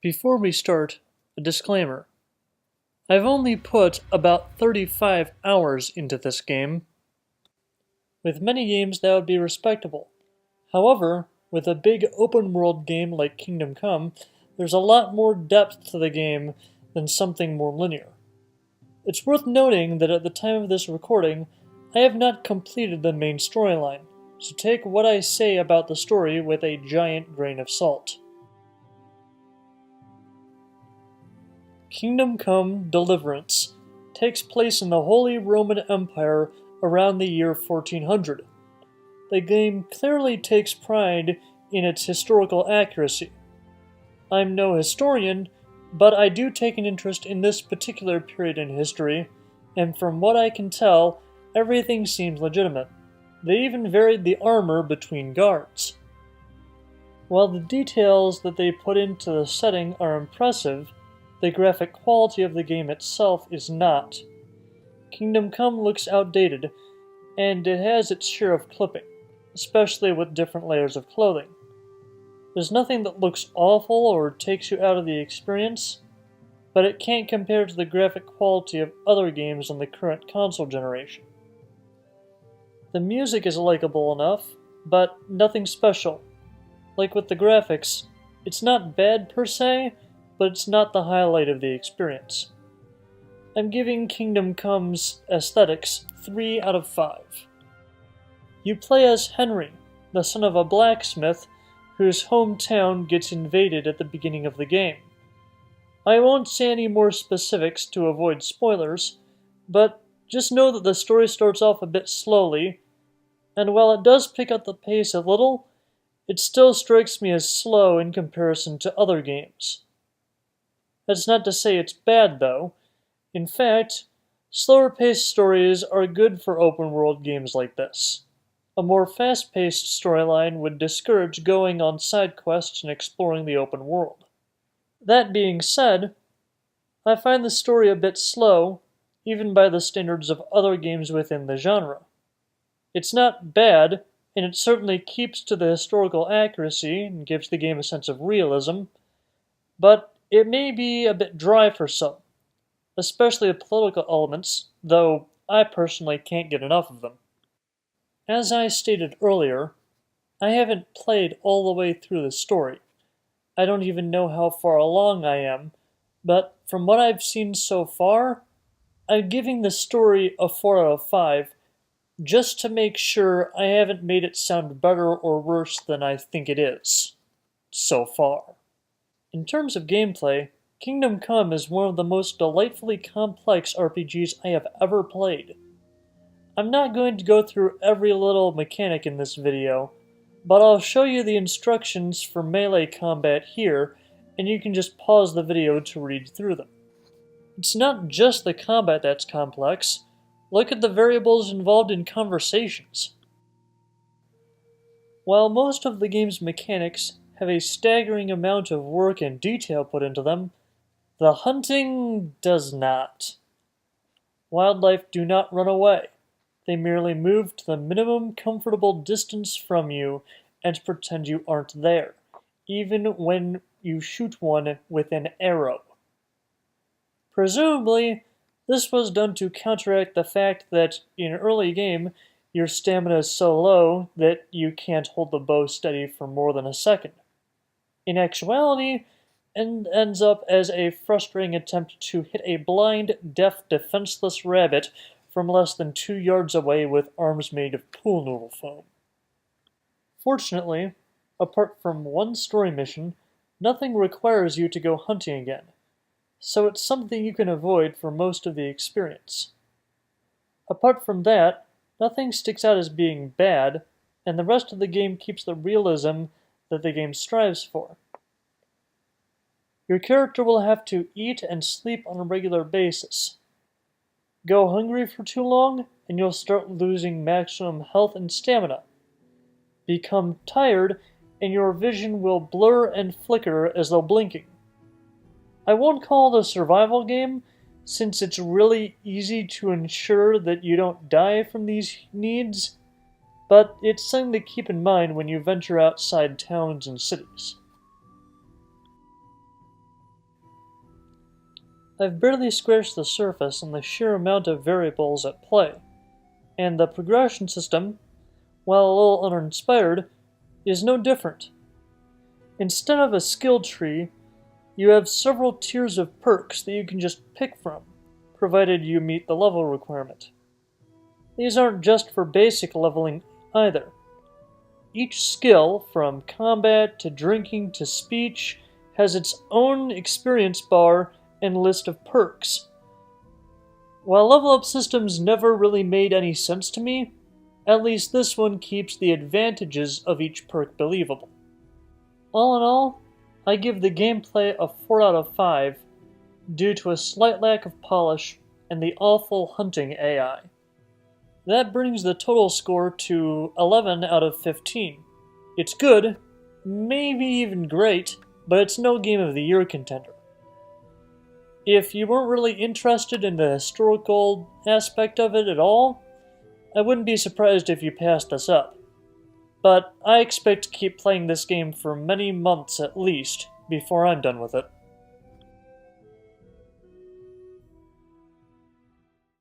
Before we start, a disclaimer. I've only put about 35 hours into this game. With many games that would be respectable. However, with a big open world game like Kingdom Come, there's a lot more depth to the game than something more linear. It's worth noting that at the time of this recording, I have not completed the main storyline, so take what I say about the story with a giant grain of salt. Kingdom Come: Deliverance takes place in the Holy Roman Empire around the year 1400. The game clearly takes pride in its historical accuracy. I'm no historian, but I do take an interest in this particular period in history, and from what I can tell, everything seems legitimate. They even varied the armor between guards. While the details that they put into the setting are impressive, the graphic quality of the game itself is not. Kingdom Come looks outdated, and it has its share of clipping, especially with different layers of clothing. There's nothing that looks awful or takes you out of the experience, but it can't compare to the graphic quality of other games on the current console generation. The music is likable enough, but nothing special. Like with the graphics, it's not bad per se, but it's not the highlight of the experience. I'm giving Kingdom Come's aesthetics 3 out of 5. You play as Henry, the son of a blacksmith whose hometown gets invaded at the beginning of the game. I won't say any more specifics to avoid spoilers, but just know that the story starts off a bit slowly, and while it does pick up the pace a little, it still strikes me as slow in comparison to other games. That's not to say it's bad, though. In fact, slower-paced stories are good for open-world games like this. A more fast-paced storyline would discourage going on side quests and exploring the open world. That being said, I find the story a bit slow, even by the standards of other games within the genre. It's not bad, and it certainly keeps to the historical accuracy and gives the game a sense of realism, but it may be a bit dry for some, especially the political elements, though I personally can't get enough of them. As I stated earlier, I haven't played all the way through the story. I don't even know how far along I am, but from what I've seen so far, I'm giving the story a 4 out of 5, just to make sure I haven't made it sound better or worse than I think it is, so far. In terms of gameplay, Kingdom Come is one of the most delightfully complex RPGs I have ever played. I'm not going to go through every little mechanic in this video, but I'll show you the instructions for melee combat here, and you can just pause the video to read through them. It's not just the combat that's complex. Look at the variables involved in conversations. While most of the game's mechanics have a staggering amount of work and detail put into them, the hunting does not. Wildlife do not run away. They merely move to the minimum comfortable distance from you and pretend you aren't there, even when you shoot one with an arrow. Presumably, this was done to counteract the fact that in early game, your stamina is so low that you can't hold the bow steady for more than a second. In actuality, it ends up as a frustrating attempt to hit a blind, deaf, defenseless rabbit from less than 2 yards away with arms made of pool noodle foam. Fortunately, apart from one story mission, nothing requires you to go hunting again, so it's something you can avoid for most of the experience. Apart from that, nothing sticks out as being bad, and the rest of the game keeps the realism that the game strives for. Your character will have to eat and sleep on a regular basis. Go hungry for too long, and you'll start losing maximum health and stamina. Become tired, and your vision will blur and flicker as though blinking. I won't call it a survival game, since it's really easy to ensure that you don't die from these needs, but it's something to keep in mind when you venture outside towns and cities. I've barely scratched the surface on the sheer amount of variables at play, and the progression system, while a little uninspired, is no different. Instead of a skill tree, you have several tiers of perks that you can just pick from, provided you meet the level requirement. These aren't just for basic leveling either. Each skill, from combat to drinking to speech, has its own experience bar and list of perks. While level up systems never really made any sense to me, at least this one keeps the advantages of each perk believable. All in all, I give the gameplay a 4 out of 5 due to a slight lack of polish and the awful hunting AI. That brings the total score to 11 out of 15. It's good, maybe even great, but it's no Game of the Year contender. If you weren't really interested in the historical aspect of it at all, I wouldn't be surprised if you passed this up. But I expect to keep playing this game for many months at least before I'm done with it.